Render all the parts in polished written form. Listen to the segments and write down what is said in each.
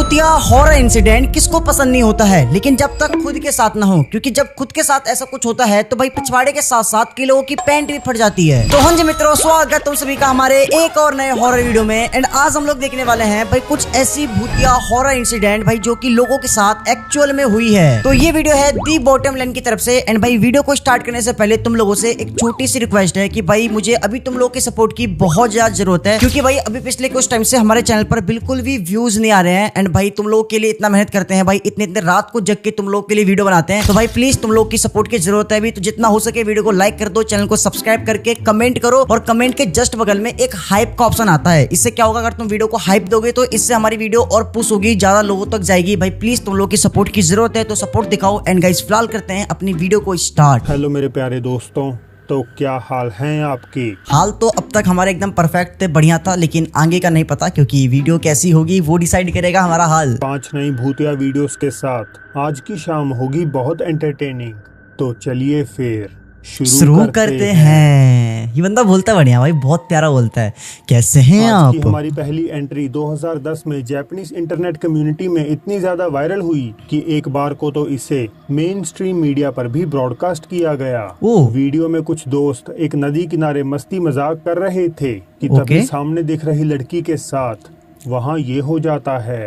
भूतिया horror incident किसको पसंद नहीं होता है, लेकिन जब तक खुद के साथ ना हो, क्योंकि जब खुद के साथ ऐसा कुछ होता है तो भाई पिछवाड़े के साथ साथ के लोगों की पैंट भी फट जाती है। तो हाँ जी मित्रों, स्वागत है तुम सभी का हमारे एक और नए हॉरर वीडियो में। एंड आज हम लोग देखने वाले हैं भाई कुछ ऐसी भूतिया हॉरर इंसिडेंट भाई जो कि लोगों के साथ एक्चुअल में हुई है। तो ये वीडियो है दी बॉटम लाइन की तरफ से। एंड भाई वीडियो को स्टार्ट करने से पहले तुम लोगों से एक छोटी सी रिक्वेस्ट है कि भाई मुझे अभी तुम लोग के सपोर्ट की बहुत ज्यादा जरूरत है, क्योंकि भाई अभी पिछले कुछ टाइम से हमारे चैनल पर बिल्कुल भी व्यूज नहीं आ रहे हैं। एंड भाई तुम लोग के लिए इतना मेहनत करते हैं भाई, इतने इतने रात को जग के तुम लोग के लिए वीडियो बनाते हैं। तो भाई प्लीज तुम लोग की सपोर्ट की जरूरत है अभी, तो जितना हो सके वीडियो को लाइक कर दो, चैनल को सब्सक्राइब करके कमेंट करो, और कमेंट के जस्ट बगल में एक हाइप का ऑप्शन आता है। इससे क्या होगा, अगर तुम वीडियो को हाइप दोगे तो इससे हमारी वीडियो और पुश होगी, ज्यादा लोगों तक जाएगी। भाई प्लीज तुम लोग की सपोर्ट की जरूरत है, तो सपोर्ट दिखाओ। एंड गाइस फिलहाल करते हैं अपनी वीडियो को स्टार्ट। हेलो मेरे प्यारे दोस्तों, तो क्या हाल हैं आपकी? हाल तो अब तक हमारे एकदम परफेक्ट थे, बढ़िया था, लेकिन आगे का नहीं पता, क्योंकि वीडियो कैसी होगी वो डिसाइड करेगा हमारा हाल। 5 नई भूतिया वीडियोस के साथ आज की शाम होगी बहुत एंटरटेनिंग। तो चलिए फिर शुरू करते हैं। ये बंदा बोलता है बढ़िया भाई, बहुत प्यारा बोलता है। कैसे हैं आज आप? की हमारी पहली एंट्री 2010 में जापानीज इंटरनेट कम्युनिटी में इतनी ज्यादा वायरल हुई कि एक बार को तो इसे मेन स्ट्रीम मीडिया पर भी ब्रॉडकास्ट किया गया। वीडियो में कुछ दोस्त एक नदी किनारे मस्ती मजाक कर रहे थे कि तभी सामने दिख रही लड़की के साथ वहाँ ये हो जाता है।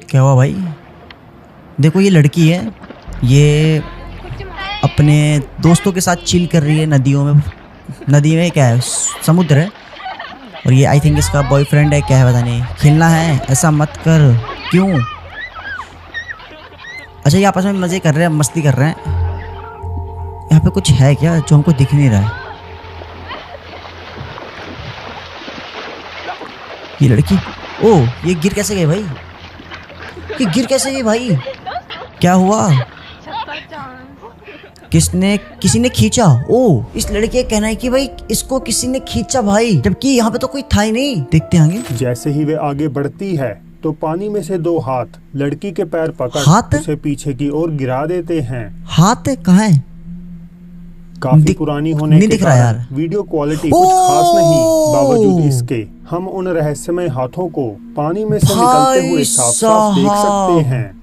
क्या हुआ भाई? देखो ये लड़की है, ये अपने दोस्तों के साथ चिल कर रही है नदियों में। नदी में क्या है, समुद्र है, और ये आई थिंक इसका बॉयफ्रेंड है, क्या है पता नहीं। खेलना है, ऐसा मत कर। क्यों? अच्छा ये आपस में मजे कर रहे हैं, मस्ती कर रहे हैं। यहाँ पे कुछ है क्या जो हमको दिख नहीं रहा है? ये लड़की, ओ ये गिर कैसे गई भाई? ये गिर कैसे गई भाई? क्या हुआ? किसी ने खींचा? ओ इस लड़के का कहना है कि भाई इसको किसी ने खींचा भाई, जबकि यहाँ पे तो कोई था ही नहीं। देखते आगे। जैसे ही वे आगे बढ़ती है तो पानी में से 2 हाथ लड़की के पैर पकड़ उसे पीछे की ओर गिरा देते हैं। हाथ कहाँ है? काफी पुरानी होने के कारण वीडियो क्वालिटी कुछ खास नहीं, बावजूद इसके हम उन रहस्यमय हाथों को पानी में से निकलते हुए साफ साफ देख सकते हैं।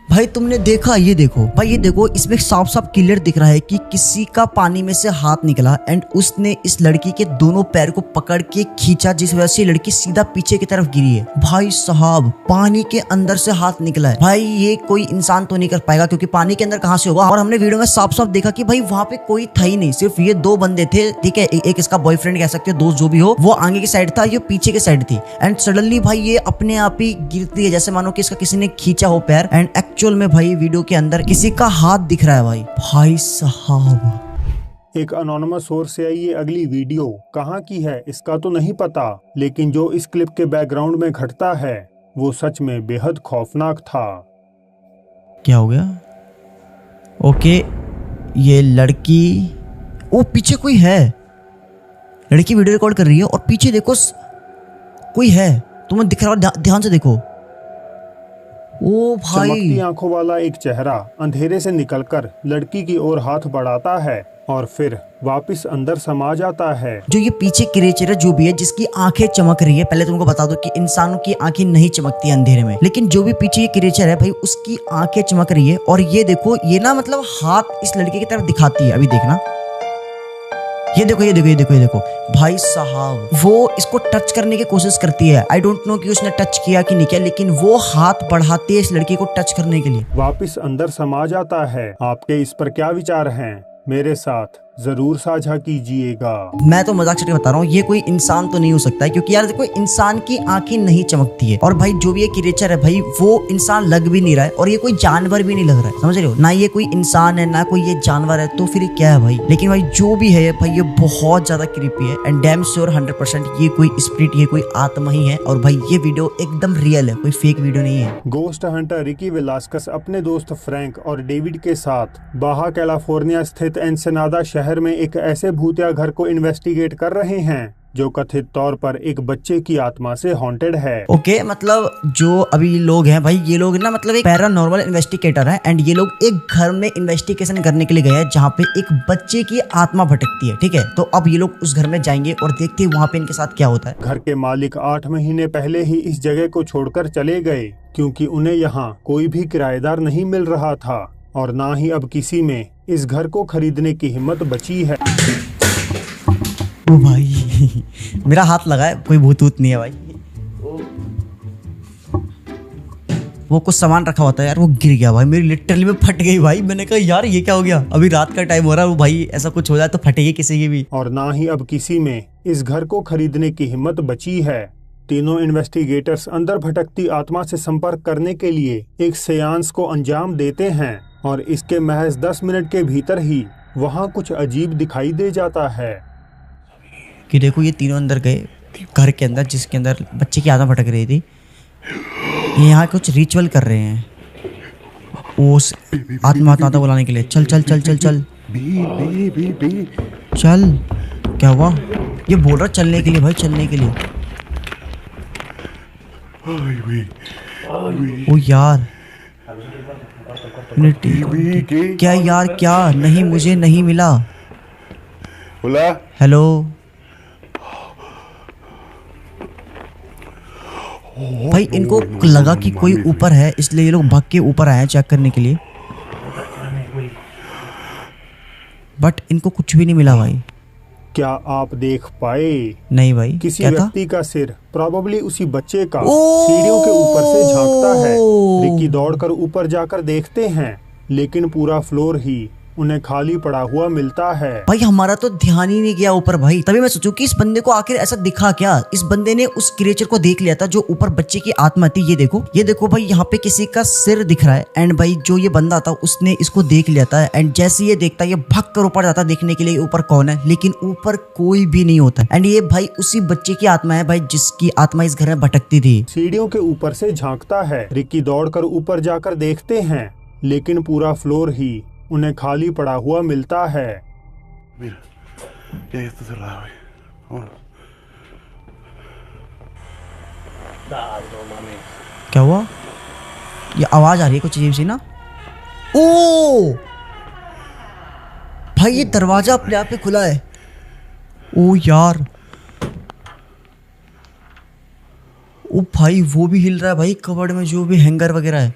भाई तुमने देखा? ये देखो भाई, ये देखो, इसमें साफ साफ क्लियर दिख रहा है कि किसी का पानी में से हाथ निकला एंड उसने इस लड़की के दोनों पैर को पकड़ के खींचा, जिस वजह से लड़की सीधा पीछे की तरफ गिरी है। भाई साहब पानी के अंदर से हाथ निकला है। भाई ये कोई इंसान तो नहीं कर पाएगा, क्योंकि पानी के अंदर कहाँ से होगा। और हमने वीडियो में साफ साफ देखा कि भाई वहाँ पे कोई था ही नहीं, सिर्फ ये 2 बंदे थे। ठीक है, एक इसका बॉयफ्रेंड कह सकते हो, दोस्त जो भी हो, वो आगे की साइड था, ये पीछे की साइड थी। एंड सडनली भाई ये अपने आप ही गिरती है, जैसे मानो कि इसका किसी ने खींचा हो पैर। एंड एक्चुअल में भाई वीडियो के अंदर किसी का हाथ दिख रहा है भाई। भाई साहब एक अनोनिमस सोर्स से आई ये अगली वीडियो कहाँ की है इसका तो नहीं पता, लेकिन जो इस क्लिप के बैकग्राउंड में घटता है वो सच में बेहद खौफनाक था। क्या हो गया? ओके ये लड़की, ओ पीछे कोई है। लड़की वीडियो रिकॉर्ड कर रही है और पीछे देखो कोई है, तुम्हें दिख रहा है? ध्यान से देखो। ओ भाई, चमकती आंखों वाला एक चेहरा अंधेरे से निकलकर लड़की की ओर हाथ बढ़ाता है और फिर वापस अंदर समा जाता है। जो ये पीछे क्रिएचर है जो भी है, जिसकी आंखें चमक रही है, पहले तुमको बता दो कि इंसानों की आंखें नहीं चमकती अंधेरे में, लेकिन जो भी पीछे ये क्रिएचर है भाई उसकी आंखें चमक रही है। और ये देखो, ये ना मतलब हाथ इस लड़के की तरफ दिखाती है। अभी देखना, ये देखो ये देखो ये देखो ये देखो भाई साहब, वो इसको टच करने की कोशिश करती है। आई डोंट नो कि उसने टच किया कि नहीं किया, लेकिन वो हाथ बढ़ाती है इस लड़की को टच करने के लिए। वापस अंदर समा जाता है। आपके इस पर क्या विचार हैं? मेरे साथ जरूर साझा कीजिएगा। मैं तो मजाक से बता रहा हूँ, ये कोई इंसान तो नहीं हो सकता है, क्योंकि यार देखो इंसान की आंखें नहीं चमकती है। और भाई जो भी ये क्रिएचर है भाई वो इंसान लग भी नहीं रहा है, और ये कोई जानवर भी नहीं लग रहा है, समझ रहे हो ना? ये कोई इंसान है ना कोई ये जानवर है, तो फिर क्या है भाई? लेकिन भाई जो भी है भाई ये बहुत ज्यादा क्रीपी है। एंड डैम श्योर 100% ये कोई स्पिरिट, ये कोई आत्मा ही है। और भाई ये वीडियो एकदम रियल है, कोई फेक वीडियो नहीं है। गोस्ट हंटर रिकी वेलास्कस अपने दोस्त फ्रैंक और डेविड के साथ बाहा कैलिफोर्निया स्थित एनसेनादा शहर में एक ऐसे भूतिया घर को इन्वेस्टिगेट कर रहे हैं जो कथित तौर पर एक बच्चे की आत्मा से हॉन्टेड है। ओके, मतलब जो अभी लोग हैं भाई, ये लोग ना मतलब एक पैरानॉर्मल इन्वेस्टिगेटर है एंड ये लोग एक घर में इन्वेस्टिगेशन करने के लिए गए हैं जहाँ पे एक बच्चे की आत्मा भटकती है। ठीक है, तो अब ये लोग उस घर में जाएंगे और देखते हैं वहाँ पे इनके साथ क्या होता है। घर के मालिक 8 महीने पहले ही इस जगह को छोड़कर चले गए क्योंकि उन्हें यहाँ कोई भी किराएदार नहीं मिल रहा था और ना ही अब किसी में इस घर को खरीदने की हिम्मत बची है। ओ भाई मेरा हाथ लगा है, कोई भूत वूत नहीं है भाई। वो कुछ सामान रखा होता है यार, वो गिर गया भाई, मेरी लिटरली में फट गई भाई। मैंने कहा यार ये क्या हो गया, अभी रात का टाइम हो रहा है, वो भाई ऐसा कुछ हो जाए तो फटेगी किसी की भी। और ना ही अब किसी में इस घर को खरीदने की हिम्मत बची है। तीनों इन्वेस्टिगेटर्स अंदर भटकती आत्मा से संपर्क करने के लिए एक सेयांस को अंजाम देते हैं और इसके महज 10 मिनट के भीतर ही वहाँ कुछ अजीब दिखाई दे जाता है। कि देखो ये तीनों अंदर गए घर के अंदर, जिसके अंदर बच्चे की आत्मा भटक रही थी। ये यहाँ कुछ रिचुअल कर रहे हैं उस आत्मा बुलाने के लिए। चल चल चल चल चल चल, क्या हुआ? ये बोल रहा चलने के लिए भाई, चलने के लिए। ओ यार क्या यार, क्या नहीं, मुझे नहीं मिला। हेलो भाई, इनको लगा कि कोई ऊपर है इसलिए ये लोग भाग के ऊपर आए हैं चेक करने के लिए, बट इनको कुछ भी नहीं मिला भाई। क्या आप देख पाए? नहीं भाई, किसी क्या व्यक्ति का सिर, प्रोबेबली उसी बच्चे का, सीढ़ियों के ऊपर से झांकता है। रिकी दौड़कर ऊपर जाकर देखते हैं लेकिन पूरा फ्लोर ही उन्हें खाली पड़ा हुआ मिलता है। भाई हमारा तो ध्यान ही नहीं गया ऊपर भाई। तभी मैं सोचूं कि इस बंदे को आखिर ऐसा दिखा क्या। इस बंदे ने उस क्रिएचर को देख लिया था जो ऊपर बच्चे की आत्मा थी। ये देखो भाई, यहाँ पे किसी का सिर दिख रहा है एंड भाई जो ये बंदा था उसने इसको देख लिया था एंड जैसे ये देखता है ये भाग कर ऊपर जाता देखने के लिए ऊपर कौन है, लेकिन ऊपर कोई भी नहीं होता एंड ये भाई उसी बच्चे की आत्मा है भाई जिसकी आत्मा इस घर में भटकती थी। सीढ़ियों के ऊपर से झांकता है। रिकी दौड़कर ऊपर जाकर देखते हैं लेकिन पूरा फ्लोर ही उन्हें खाली पड़ा हुआ मिलता है। क्या हुआ? ये आवाज आ रही है कुछ अजीब सी ना। ओ भाई ये दरवाजा अपने आप में खुला है। ओ यार, ओ भाई वो भी हिल रहा है भाई, कबर्ड में जो भी हैंगर वगैरह है।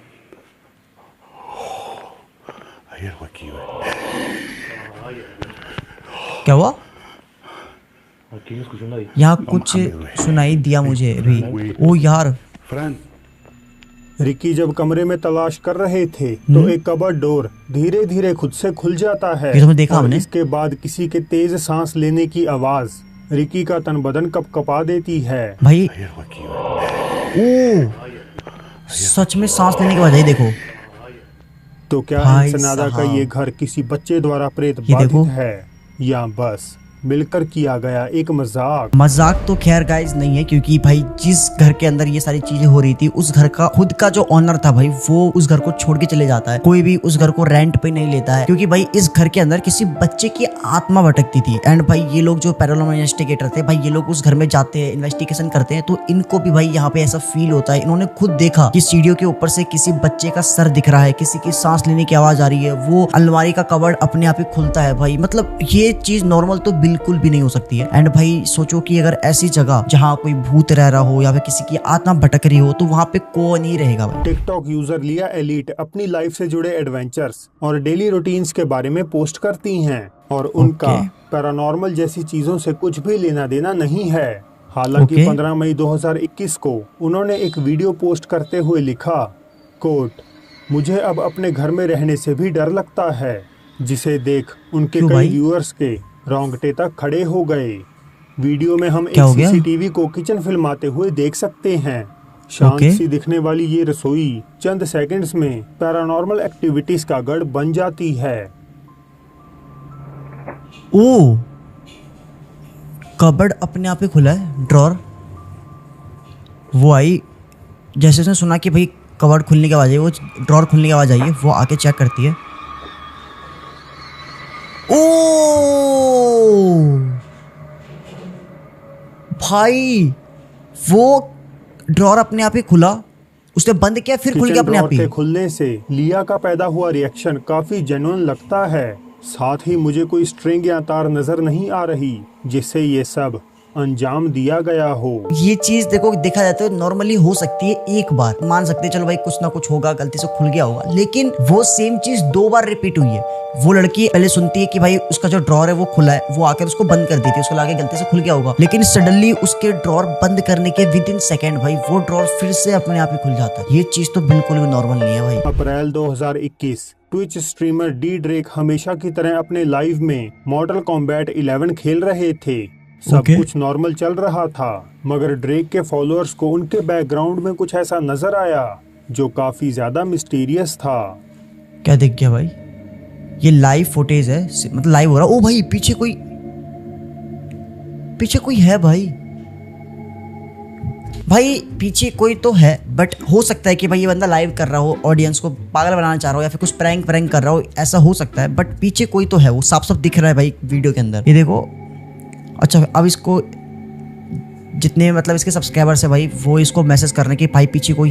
क्या हुआ? यहाँ कुछ सुनाई दिया मुझे अभी। ओ यार, रिकी जब कमरे में तलाश कर रहे थे तो एक कबर्ड डोर धीरे धीरे खुद से खुल जाता है। ये तो देखा हमने। इसके बाद किसी के तेज सांस लेने की आवाज रिकी का तन बदन कपकपा देती है। भाई ओ सच में सांस लेने के बाद ही देखो। तो क्या इंसनादा का ये घर किसी बच्चे द्वारा प्रेत बाधित है या बस मिलकर किया गया एक मजाक तो खैर गाइस नहीं है, क्योंकि भाई जिस घर के अंदर ये सारी चीजें हो रही थी उस घर का खुद का जो ऑनर था भाई वो उस घर को छोड़ के चले जाता है। कोई भी उस घर को रेंट पे नहीं लेता है, क्योंकि भाई इस घर के अंदर किसी बच्चे की आत्मा भटकती थी। एंड भाई ये लोग जो पैरानॉर्मल इन्वेस्टिगेटर थे भाई, ये लोग उस घर में जाते हैं, इन्वेस्टिगेशन करते हैं, तो इनको भी भाई यहाँ पे ऐसा फील होता है। इन्होंने खुद देखा कि सीढ़ियों के ऊपर से किसी बच्चे का सर दिख रहा है, किसी की सांस लेने की आवाज आ रही है, वो अलमारी का कबर्ड अपने आप ही खुलता है भाई। मतलब ये चीज नॉर्मल तो बिल्कुल भी नहीं हो सकती है। एंड भाई सोचो कि अगर ऐसी जगह जहाँ कोई भूत रह रहा हो या फिर किसी की आत्मा भटक रही हो तो वहाँ पे कौन ही रहेगा भाई। टिकटॉक यूजर लिया एलिट अपनी लाइफ से जुड़े एडवेंचर्स और डेली रूटीन्स के बारे में पोस्ट करती हैं और उनका पैरानॉर्मल जैसी चीजों से कुछ भी लेना देना नहीं है। हालांकि 15 मई 2021 को उन्होंने एक वीडियो पोस्ट करते हुए लिखा, कोट, मुझे अब अपने घर में रहने से भी डर लगता है, जिसे देख उनके कई व्यूअर्स के रोंगटे तक खड़े हो गए। वीडियो में हम एक सीसीटीवी को किचन फिल्माते हुए देख सकते हैं। शांत सी दिखने वाली ये रसोई चंद सेकंड्स में पैरानॉर्मल एक्टिविटीज का गढ़ बन जाती है। ओ कबर्ड अपने आप ही खुला है, ड्रॉर। वो आई जैसे उसने सुना कि भाई कबर्ड खुलने की आवाज आई, वो ड्रॉर खुलने की आवाज आई है, वो आके चेक करती है। ओ भाई वो ड्रॉर अपने आप ही खुला, उसने बंद किया फिर खुल गया अपने आप ही। के खुलने से लिया का पैदा हुआ रिएक्शन काफी जेन्युइन लगता है। साथ ही मुझे कोई स्ट्रिंग या तार नजर नहीं आ रही जिससे ये सब अंजाम दिया गया हो। ये चीज देखो देखा जाता है नॉर्मली हो सकती है, एक बार मान सकते हैं चलो भाई कुछ ना कुछ होगा, गलती से खुल गया होगा, लेकिन वो सेम चीज 2 बार रिपीट हुई है। वो लड़की पहले सुनती है कि भाई उसका जो ड्रॉर है वो खुला है, वो आकर उसको बंद कर देती है, उसको लगा गलती से खुल गया होगा, लेकिन सडनली उसके ड्रॉर बंद करने के विदिन सेकंड भाई वो ड्रॉर फिर से अपने आप ही खुल जाता है। ये चीज तो बिल्कुल भी नॉर्मल नहीं है भाई। अप्रैल 2021 ट्विच स्ट्रीमर डी ड्रेक हमेशा की तरह अपने लाइव में मॉर्टल कॉम्बैट 11 खेल रहे थे। सब कुछ नॉर्मल चल रहा था, मगर ड्रेक के फॉलोअर्स को उनके बैकग्राउंड में कुछ ऐसा नजर आया जो काफी ज्यादा मिस्टीरियस था। क्या दिख गया भाई? ये लाइव फुटेज है, मतलब लाइव हो रहा। ओ भाई पीछे कोई है भाई। भाई पीछे कोई तो है, बट हो सकता है कि भाई ये बंदा लाइव कर रहा हो, ऑडियंस को पागल बनाना चाह रहा हो या फिर कुछ प्रैंक कर रहा हो, ऐसा हो सकता है। बट पीछे कोई तो है, वो साफ साफ दिख रहा है भाई वीडियो के अंदर। ये देखो। अच्छा अब इसको जितने मतलब इसके सब्सक्राइबर्स है भाई वो इसको मैसेज कर रहे हैं कि भाई पीछे कोई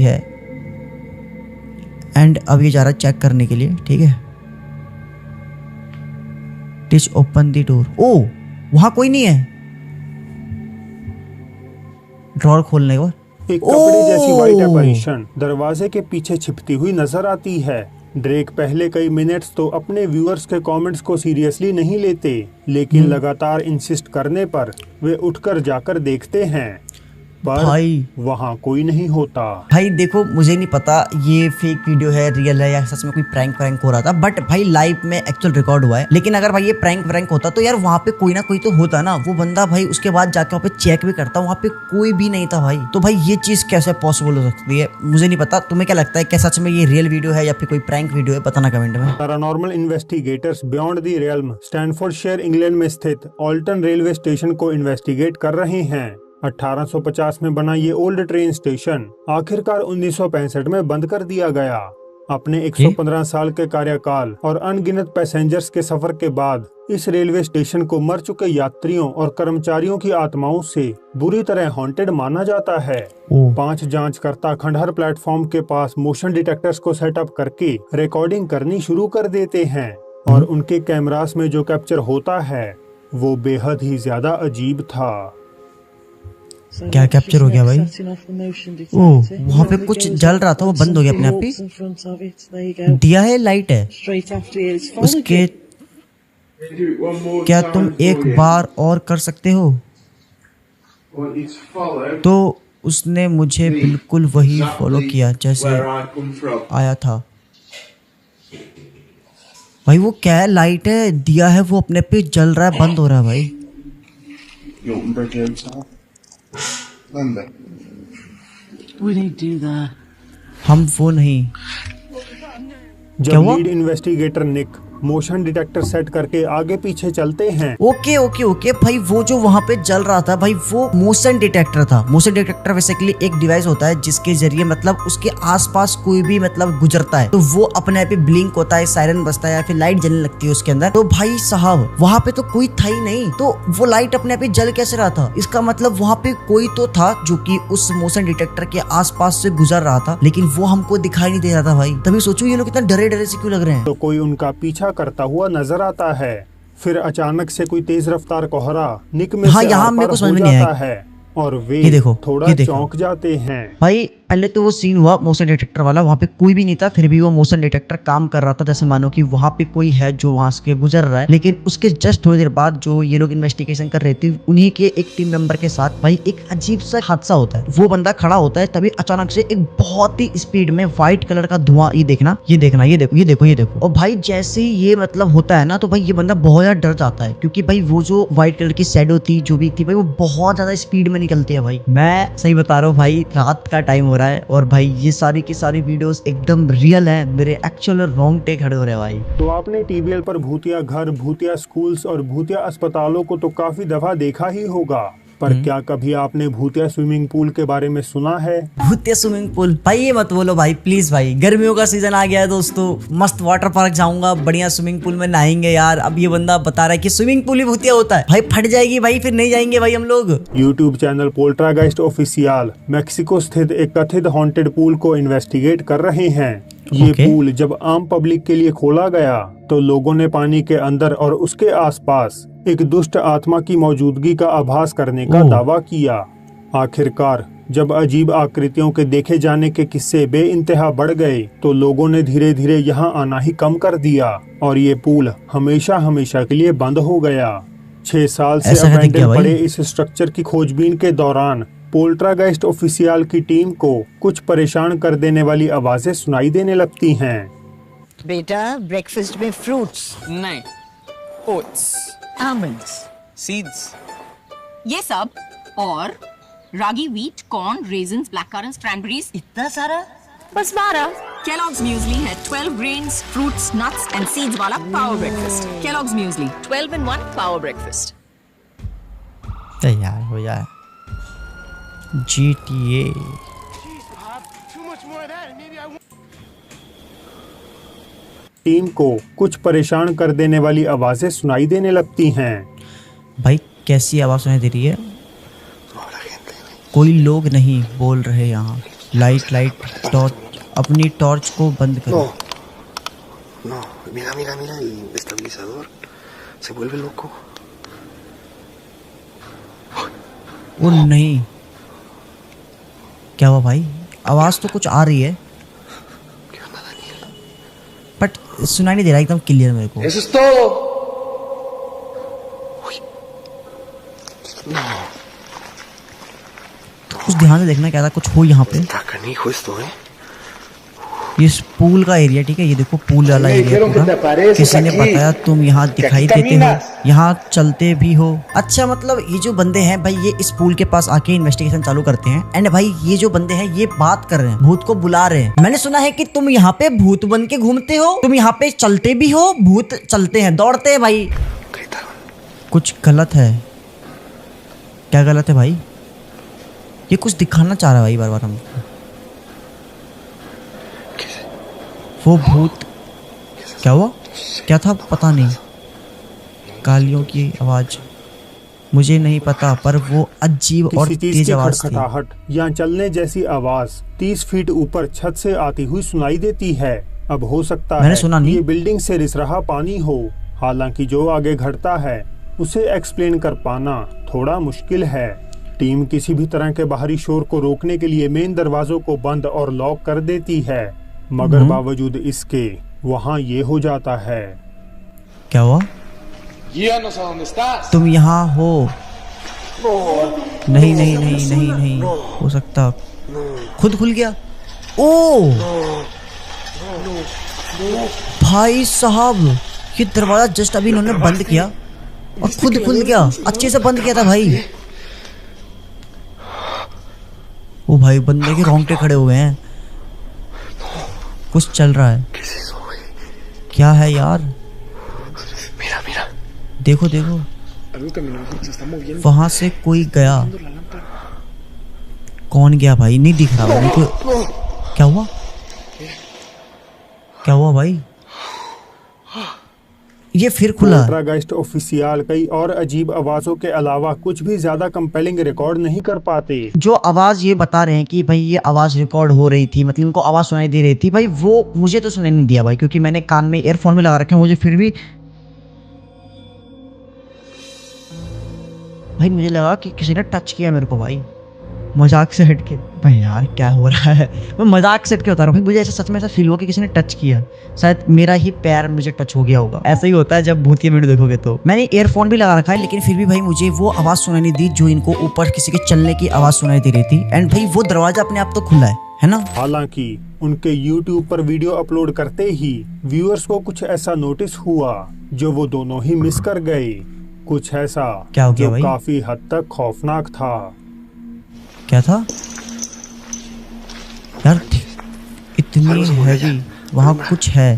है। एंड अब ये जा रहा है चेक करने के लिए, ठीक है। टिच ओपन द डोर। ओ वहां कोई नहीं है। ड्रॉर खोलने को एक कपड़े जैसी व्हाइट एपैरेशन दरवाजे के पीछे छिपती हुई नजर आती है। ड्रेक पहले कई मिनट्स तो अपने व्यूअर्स के कमेंट्स को सीरियसली नहीं लेते, लेकिन लगातार इंसिस्ट करने पर वे उठकर जाकर देखते हैं, पर भाई वहाँ कोई नहीं होता। भाई देखो मुझे नहीं पता ये फेक वीडियो है, रियल है या सच में कोई प्रैंक हो रहा था, बट भाई लाइव में एक्चुअल रिकॉर्ड हुआ है। लेकिन अगर भाई ये प्रैंक होता तो यार वहाँ पे कोई ना कोई तो होता ना। वो बंदा भाई उसके बाद जाके वहाँ पे चेक भी करता, वहाँ पे कोई भी नहीं था भाई। तो भाई ये चीज कैसे पॉसिबल हो सकती है मुझे नहीं पता। तुम्हें क्या लगता है, क्या सच में ये रियल वीडियो है या फिर कोई प्रैंक वीडियो है? बताना कमेंट में। Paranormal investigators beyond the realm Staffordshire England में स्थित ऑल्टन रेलवे स्टेशन को इन्वेस्टिगेट कर रहे हैं। 1850 में बना ये ओल्ड ट्रेन स्टेशन आखिरकार 1965 में बंद कर दिया गया। अपने 115 साल के कार्यकाल और अनगिनत पैसेंजर्स के सफर के बाद इस रेलवे स्टेशन को मर चुके यात्रियों और कर्मचारियों की आत्माओं से बुरी तरह हॉन्टेड माना जाता है। 5 जांचकर्ता खंडहर प्लेटफॉर्म के पास मोशन डिटेक्टर्स को सेटअप करके रिकॉर्डिंग करनी शुरू कर देते हैं, और उनके कैमरास में जो कैप्चर होता है वो बेहद ही ज्यादा अजीब था। क्या कैप्चर हो गया भाई? ओह वहाँ पे कुछ जल रहा था, वो बंद हो गया अपने आप ही। दिया है, लाइट है उसके। क्या तुम एक बार और कर सकते हो? तो उसने मुझे बिल्कुल वही फॉलो किया जैसे आया था। भाई वो क्या है? लाइट है, दिया है, वो अपने पे जल रहा है, बंद हो रहा है भाई। हम वो नहीं। जब लीड इन्वेस्टिगेटर निक मोशन डिटेक्टर सेट करके आगे पीछे चलते हैं। ओके भाई वो जो वहाँ पे जल रहा था भाई वो मोशन डिटेक्टर था। मोशन डिटेक्टर बेसिकली एक डिवाइस होता है जिसके जरिए मतलब उसके आसपास कोई भी मतलब गुजरता है तो वो अपने आप ही ब्लिंक होता है, सायरन बजता है या फिर लाइट जलने लगती है उसके अंदर। तो भाई साहब वहाँ पे तो कोई था ही नहीं, तो वो लाइट अपने आप ही जल कैसे रहा था? इसका मतलब वहाँ पे कोई तो था जो कि उस मोशन डिटेक्टर के आसपास से गुजर रहा था, लेकिन वो हमको दिखाई नहीं दे रहा था भाई। तभी सोचो ये लोग कितना डरे से क्यों लग रहे हैं। तो कोई उनका पीछा करता हुआ नजर आता है। फिर अचानक से कोई तेज रफ्तार कोहरा निक में से यहाँ मेरे को समझ में नहीं आया है और वे थोड़ा चौंक जाते हैं। भाई पहले तो वो सीन हुआ मोशन डिटेक्टर वाला, वहाँ पे कोई भी नहीं था, फिर भी वो मोशन डिटेक्टर काम कर रहा था जैसे मानो कि वहाँ पे कोई है जो वहाँ से गुजर रहा है। लेकिन उसके जस्ट थोड़ी देर बाद जो ये लोग इन्वेस्टिगेशन कर रहे थे उन्हीं के एक टीम मेंबर के साथ भाई एक अजीब सा हादसा होता है। वो बंदा खड़ा होता है, तभी अचानक से एक बहुत ही स्पीड में व्हाइट कलर का धुआं, ये देखो। और भाई जैसे ही ये मतलब होता है ना तो भाई ये बंदा बहुत ज्यादा डर जाता है, क्योंकि भाई वो जो व्हाइट कलर की शैडो थी जो भी थी भाई वो बहुत ज्यादा स्पीड में निकलती है। भाई मैं सही बता रहा हूँ भाई, रात का टाइम हो रहा है और भाई ये सारी की सारी वीडियोस एकदम रियल है, मेरे एक्चुअल रोंगटे खड़े हो रहे हैं भाई। तो आपने TBL पर भूतिया घर, भूतिया स्कूल्स और भूतिया अस्पतालों को तो काफी दफा देखा ही होगा, पर क्या कभी आपने भूतिया स्विमिंग पूल के बारे में सुना है? भूतिया स्विमिंग पूल? भाई ये मत बोलो भाई, प्लीज भाई। गर्मियों का सीजन आ गया है दोस्तों, मस्त वाटर पार्क जाऊंगा, बढ़िया स्विमिंग पूल में नहाएंगे यार। अब ये बंदा बता रहा है कि स्विमिंग पूल ही भूतिया होता है। भाई फट जाएगी भाई, फिर नहीं जाएंगे भाई हम लोग। यूट्यूब चैनल पोल्ट्रागाइस्ट ऑफिशियल मैक्सिको स्थित एक कथित हॉन्टेड पूल को इन्वेस्टिगेट कर रहे हैं। ये पूल जब आम पब्लिक के लिए खोला गया तो लोगों ने पानी के अंदर और उसके आसपास एक दुष्ट आत्मा की मौजूदगी का आभास करने का दावा किया। आखिरकार जब अजीब आकृतियों के देखे जाने के किस्से बेइंतहा बढ़ गए तो लोगों ने धीरे धीरे यहाँ आना ही कम कर दिया और ये पूल हमेशा हमेशा के लिए बंद हो गया। 6 साल से अबैंडन पड़े इस स्ट्रक्चर की खोजबीन के दौरान पोल्ट्रागाइस्ट ऑफिशियल की टीम को कुछ परेशान कर देने वाली आवाजें सुनाई देने लगती हैं। बेटा ब्रेकफास्ट में फ्रूट्स नहीं, ओट्स, आमंड्स, सीड्स, ये सब और ragi, wheat, corn, raisins, black currants, cranberries, इतना सारा? बस 12। केलॉग्स म्यूजली है 12 grains, fruits, nuts and seeds वाला power breakfast. Kellogg's muesli 12 in 1 power breakfast. तैयार हो जाए GTA। टीम को कुछ परेशान कर देने वाली आवाजें सुनाई देने लगती हैं। भाई कैसी आवाज सुनाई दे रही है? कोई लोग नहीं बोल रहे यहाँ। लाइट टॉर्च, अपनी टॉर्च को बंद करो। No, mira el estabilizador. Se vuelve loco. वो नहीं, क्या हुआ भाई? आवाज तो कुछ आ रही है बट सुनाई नहीं दे रहा एकदम क्लियर मेरे को। Eso es todo. No. कुछ ध्यान से देखना, क्या था कुछ हो यहाँ पे। Está canijo esto, ये पूल का एरिया, ठीक है, ये देखो पूल वाला एरिया पूरा। किसी ने बताया तुम यहाँ दिखाई देते हो, यहाँ चलते भी हो। अच्छा मतलब ये जो बंदे हैं भाई ये इस पूल के पास आके इन्वेस्टिगेशन चालू करते हैं। एंड भाई ये जो बंदे हैं ये बात कर रहे हैं, भूत को बुला रहे हैं। मैंने सुना है कि तुम यहाँ पे भूत बन के घूमते हो, तुम यहाँ पे चलते भी हो, भूत चलते हैं, दौड़ते हैं भाई। कुछ गलत है। क्या गलत है भाई? ये कुछ दिखाना चाह रहा है भाई बार बार हमको। वो भूत क्या हुआ? क्या था पता नहीं। कालियों की आवाज मुझे नहीं पता, पर वो अजीब और तेज आवाज थी। खटखटाहट या चलने जैसी आवाज 30 फीट ऊपर छत से आती हुई सुनाई देती है। अब हो सकता है ये बिल्डिंग से रिस रहा पानी हो। हालांकि जो आगे घटता है उसे एक्सप्लेन कर पाना थोड़ा मुश्किल है। टीम किसी भी तरह के बाहरी शोर को रोकने के लिए मेन दरवाजों को बंद और लॉक कर देती है, मगर बावजूद इसके वहाँ ये हो जाता है। क्या हुआ? तुम यहाँ हो? नहीं हो सकता। खुद खुल गया। ओ भाई साहब, ये दरवाजा जस्ट अभी इन्होंने बंद किया और खुद खुल गया। अच्छे से बंद किया था भाई। ओ भाई बंदे के रोंगटे खड़े हुए हैं। कुछ चल रहा है। क्या है यार? देखो वहां से कोई गया। कौन गया भाई? नहीं दिख रहा भाई। क्या हुआ भाई? ये फिर खुला। पोल्ट्रागाइस्ट ऑफिशियल कई और अजीब आवाजों के अलावा कुछ भी ज्यादा कंपेलिंग रिकॉर्ड नहीं कर पाते। जो आवाज ये बता रहे हैं कि भाई ये आवाज रिकॉर्ड हो रही थी, मतलब इनको आवाज सुनाई दे रही थी भाई, वो मुझे तो सुनाई नहीं दिया भाई, क्योंकि मैंने कान में ईयरफोन में लगा रखे हैं। मुझे फिर भी भाई मुझे लगा कि किसी ने टच किया मेरे को भाई, मजाक से हट के। भाई यार क्या हो रहा है? मैं मजाक से हट के बता रहा हूँ भाई, मुझे ऐसा सच में ऐसा फील हुआ कि किसी ने टच किया। शायद मेरा ही पैर मुझे टच हो गया होगा। ऐसा ही होता है जब भूतिया वीडियो देखोगे तो। मैंने ईयरफोन भी लगा रखा है, लेकिन फिर भी भाई मुझे वो आवाज सुनाई नहीं दी जो इनको ऊपर किसी के चलने की आवाज सुनाई दे रही थी। एंड भाई वो दरवाजा अपने आप तो खुला है ना? हालांकि उनके YouTube पर वीडियो अपलोड करते ही व्यूअर्स को कुछ ऐसा नोटिस हुआ जो वो दोनों ही मिस कर गए। कुछ ऐसा क्या हो गया जो भाई? काफी हद तक खौफनाक था। क्या था यार? इतनी हैवी, वहाँ कुछ है।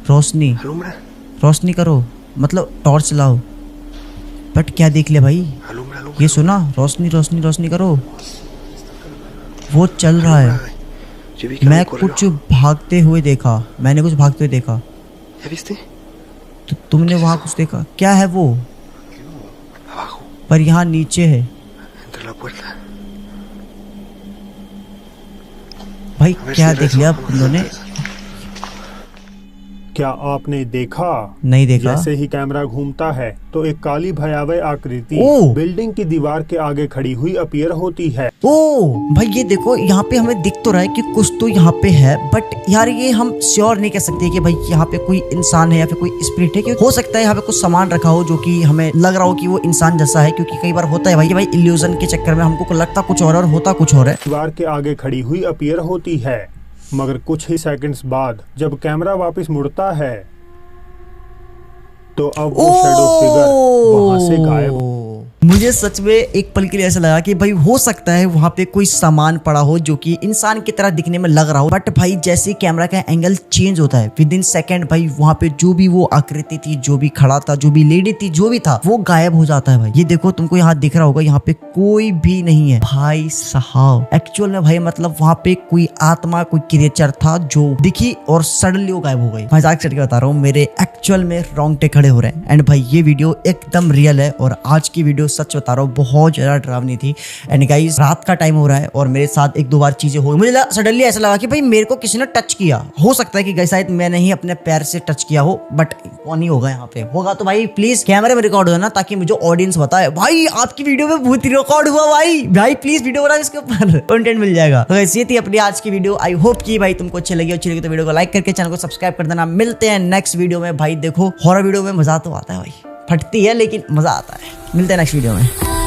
रोशनी करो, मतलब टॉर्च लाओ। बट क्या देख लिया भाई? ये सुना, रोशनी रोशनी रोशनी करो, वो चल रहा है। मैं कुछ भागते हुए देखा, मैंने कुछ भागते हुए देखा। तो तुमने वहां कुछ देखा? क्या है वो? पर यहाँ नीचे है भाई। क्या देख लिया तुमने? क्या आपने देखा? नहीं देखा। जैसे ही कैमरा घूमता है तो एक काली भयावह आकृति बिल्डिंग की दीवार के आगे खड़ी हुई अपीयर होती है। ओ भाई ये देखो, यहाँ पे हमें दिख तो रहा है कि कुछ तो यहाँ पे है, बट यार ये हम श्योर नहीं कह सकते कि भाई यहाँ पे कोई इंसान है या फिर कोई स्पिरिट है। क्योंकि हो सकता है यहाँ पे कुछ सामान रखा हो जो कि हमें लग रहा हो कि वो इंसान जैसा है, क्योंकि कई बार होता है भाई इल्यूजन के चक्कर में हमको लगता कुछ और होता कुछ और है। दीवार के आगे खड़ी हुई अपीयर होती है, मगर कुछ ही सेकंड्स बाद जब कैमरा वापस मुड़ता है तो अब वो शैडो फिगर वहां से गायब। मुझे सच में एक पल के लिए ऐसा लगा कि भाई हो सकता है वहां पे कोई सामान पड़ा हो जो कि इंसान की तरह दिखने में लग रहा हो, बट भाई जैसे कैमरा का एंगल चेंज होता है विद इन सेकंड भाई वहां पे जो भी वो आकृति थी, जो भी खड़ा था, जो भी लेडी थी, जो भी था, वो गायब हो जाता है भाई। ये देखो तुमको यहाँ दिख रहा होगा, यहाँ पे कोई भी नहीं है भाई साहब। एक्चुअल में भाई मतलब वहां पे कोई आत्मा, कोई क्रिएचर था जो दिखी और सडनली वो गायब हो गई। मजाक चढ़ के बता रहा हूँ, मेरे एक्चुअल में रोंगटे खड़े हो रहे हैं। एंड भाई ये वीडियो एकदम रियल है और आज की वीडियो सच बता रहा हूँ बहुत ज्यादा डरावनी थी। एंड गाइस रात का टाइम हो रहा है और मेरे साथ एक दो बार चीजें हो, मुझे सडनली ऐसा लगा कि भाई मेरे को किसी ने टच किया। हो सकता है कि गाइस शायद मैंने ही अपने पैर से टच किया हो, बट कौन ही होगा यहाँ पे। होगा तो भाई प्लीज कैमरे में रिकॉर्ड हो ना, ताकि मुझे ऑडियंस बताए भाई आपकी वीडियो में भूत रिकॉर्ड हुआ। भाई प्लीज वीडियो बना, इसके ऊपर कंटेंट मिल जाएगा। तो गाइस ये थी अपनी आज की वीडियो। आई होप कि भाई तुमको अच्छी लगी तो वीडियो को लाइक करके चैनल को सब्सक्राइब कर देना। मिलते हैं नेक्स्ट वीडियो में। भाई देखो हॉरर वीडियो में मजा तो आता है भाई, फटती है लेकिन मजा आता है। मिलते हैं नेक्स्ट वीडियो में।